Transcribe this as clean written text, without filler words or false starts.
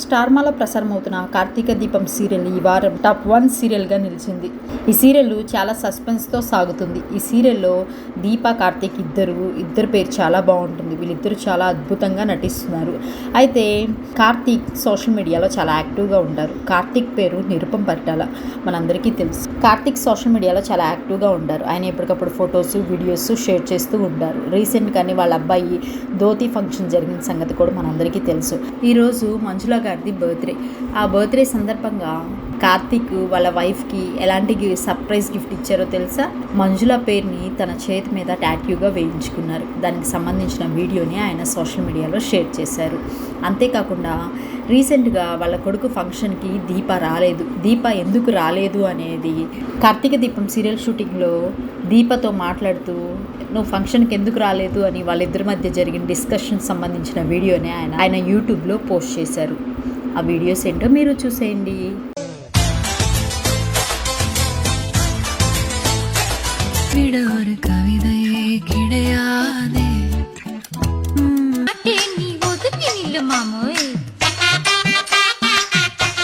స్టార్మాలో ప్రసారమవుతున్న కార్తీక దీపం సీరియల్ ఈ వారం టాప్ 1 సీరియల్గా నిలిచింది. ఈ సీరియల్ చాలా సస్పెన్స్తో సాగుతుంది. ఈ సీరియల్లో దీప కార్తీక్ ఇద్దరు పేరు చాలా బాగుంటుంది. వీళ్ళిద్దరూ చాలా అద్భుతంగా నటిస్తున్నారు. అయితే కార్తీక్ సోషల్ మీడియాలో చాలా యాక్టివ్గా ఉంటారు. కార్తీక్ పేరు నిరుపం పరిటాల, మనందరికీ తెలుసు. కార్తీక్ సోషల్ మీడియాలో చాలా యాక్టివ్గా ఉంటారు. ఆయన ఎప్పటికప్పుడు ఫొటోస్ వీడియోస్ షేర్ చేస్తూ ఉంటారు. రీసెంట్గానే వాళ్ళ అబ్బాయి ధోతి ఫంక్షన్ జరిగిన సంగతి కూడా మనందరికీ తెలుసు. ఈరోజు మంజుల గారిది బర్త్డే. ఆ బర్త్డే సందర్భంగా కార్తీక్ వాళ్ళ వైఫ్కి ఎలాంటి సర్ప్రైజ్ గిఫ్ట్ ఇచ్చారో తెలుసా? మంజుల పేరుని తన చేతి మీద టాటూగా వేయించుకున్నారు. దానికి సంబంధించిన వీడియోని ఆయన సోషల్ మీడియాలో షేర్ చేశారు. అంతేకాకుండా రీసెంట్గా వాళ్ళ కొడుకు ఫంక్షన్కి దీప రాలేదు. దీప ఎందుకు రాలేదు అనేది కార్తీక దీపం సీరియల్ షూటింగ్లో దీపతో మాట్లాడుతూ నువ్వు ఫంక్షన్కి ఎందుకు రాలేదు అని వాళ్ళిద్దరి మధ్య జరిగిన డిస్కషన్ సంబంధించిన వీడియోని ఆయన యూట్యూబ్లో పోస్ట్ చేశారు. ఆ వీడియోస్ ఏంటో మీరు చూసేయండి. மாமு